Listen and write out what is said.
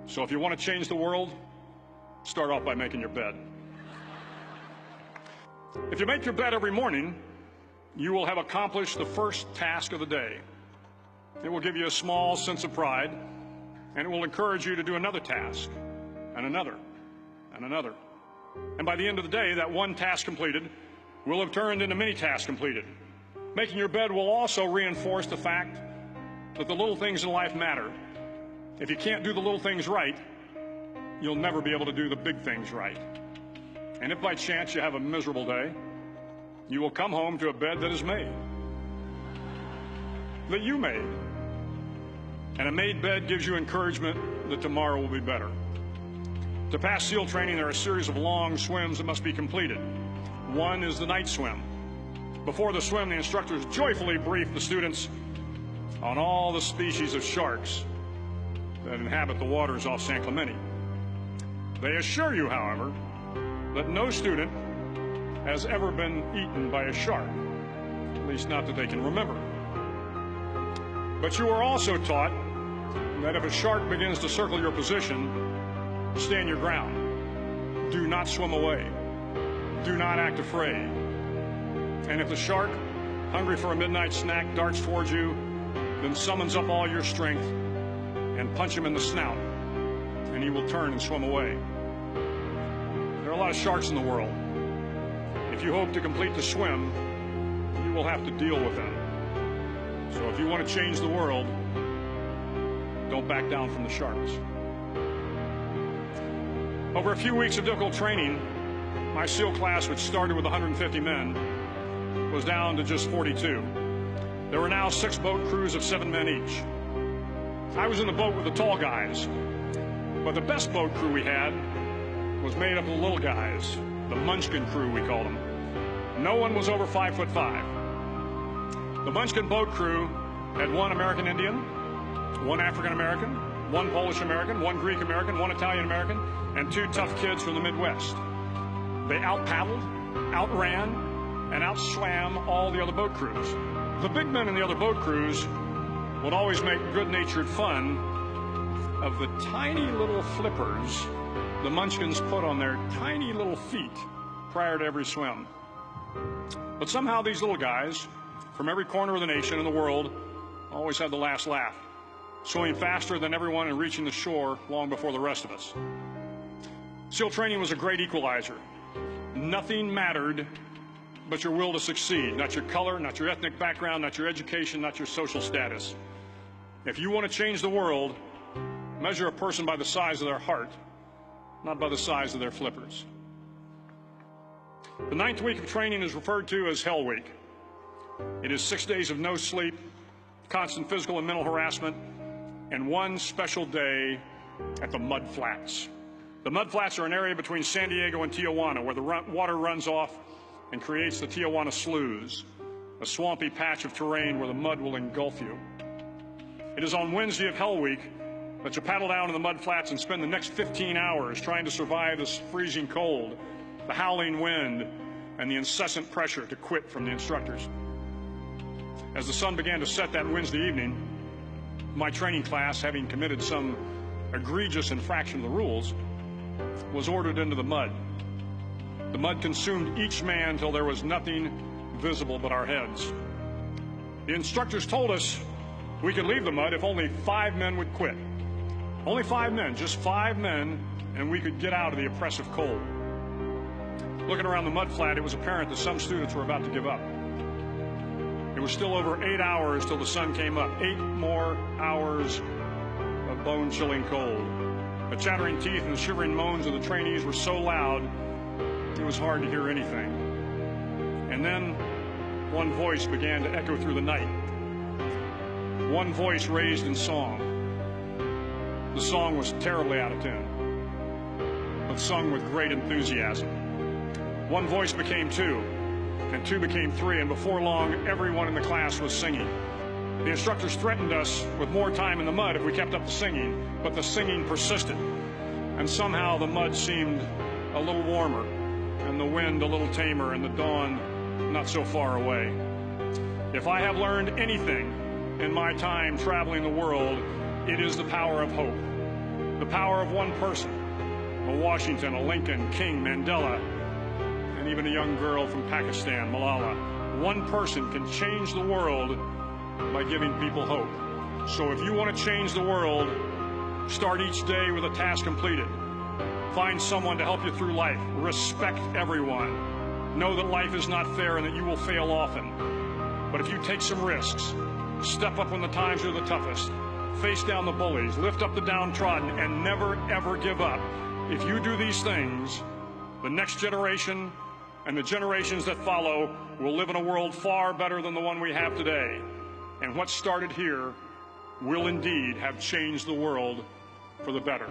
So if you want to change the world, start off by making your bed. If you make your bed every morning, you will have accomplished the first task of the day. It will give you a small sense of pride, and it will encourage you to do another task, and another, and another. And by the end of the day, that one task completed will have turned into many tasks completed. Making your bed will also reinforce the fact that the little things in life matter. If you can't do the little things right, you'll never be able to do the big things right. And if by chance you have a miserable day, you will come home to a bed that is made, that you made. And a made bed gives you encouragement that tomorrow will be better. To pass SEAL training, there are a series of long swims that must be completed. One is the night swim. Before the swim, the instructors joyfully brief the students on all the species of sharks that inhabit the waters off San Clemente. They assure you, however, that no student has ever been eaten by a shark, at least not that they can remember. But you are also taught that if a shark begins to circle your position, stand your ground. Do not swim away. Do not act afraid. And if the shark, hungry for a midnight snack, darts towards you, then summons up all your strength and punch him in the snout, and he will turn and swim away. There are a lot of sharks in the world. If you hope to complete the swim, you will have to deal with them. So if you want to change the world, don't back down from the sharks. Over a few weeks of difficult training, my SEAL class, which started with 150 men, was down to just 42. There were now 6 boat crews of 7 men each. I was in the boat with the tall guys, but the best boat crew we had was made up of the little guys, the Munchkin crew, we called them. No one was over 5'5". The Munchkin boat crew had 1 American Indian, 1 African American, 1 Polish American, 1 Greek American, 1 Italian American, and 2 tough kids from the Midwest. They out-paddled, outran, and out-swam all the other boat crews. The big men in the other boat crews would always make good-natured fun of the tiny little flippers the Munchkins put on their tiny little feet prior to every swim. But somehow these little guys from every corner of the nation and the world always had the last laugh, swimming faster than everyone and reaching the shore long before the rest of us. SEAL training was a great equalizer. Nothing mattered but your will to succeed, not your color, not your ethnic background, not your education, not your social status. If you want to change the world, measure a person by the size of their heart, not by the size of their flippers. The 9th week of training is referred to as Hell Week. It is 6 days of no sleep, constant physical and mental harassment, and 1 special day at the Mud Flats. The Mud Flats are an area between San Diego and Tijuana where the water runs off and creates the Tijuana Sloughs, a swampy patch of terrain where the mud will engulf you. It is on Wednesday of Hell Week that you paddle down to the Mud Flats and spend the next 15 hours trying to survive this freezing cold, the howling wind, and the incessant pressure to quit from the instructors. As the sun began to set that Wednesday evening, my training class, having committed some egregious infraction of the rules, was ordered into the mud. The mud consumed each man till there was nothing visible but our heads. The instructors told us we could leave the mud if only 5 men would quit. Only 5 men, just 5 men, and we could get out of the oppressive cold. Looking around the mud flat, it was apparent that some students were about to give up. It was still over 8 hours till the sun came up. 8 more hours of bone-chilling cold. The chattering teeth and the shivering moans of the trainees were so loud, it was hard to hear anything. And then one voice began to echo through the night. One voice raised in song. The song was terribly out of tune, but sung with great enthusiasm. One voice became 2, and 2 became 3, and before long, everyone in the class was singing. The instructors threatened us with more time in the mud if we kept up the singing, but the singing persisted, and somehow the mud seemed a little warmer, and the wind a little tamer, and the dawn not so far away. If I have learned anything in my time traveling the world, it is the power of hope. The the power of one person, a Washington, a Lincoln, King, Mandela, and even a young girl from Pakistan, Malala. One person can change the world by giving people hope. So if you want to change the world, start each day with a task completed. Find someone to help you through life. Respect everyone. Know that life is not fair and that you will fail often. But if you take some risks, step up when the times are the toughest, face down the bullies, lift up the downtrodden, and never, ever give up. If you do these things, the next generation and the generations that follow will live in a world far better than the one we have today. And what started here will indeed have changed the world for the better.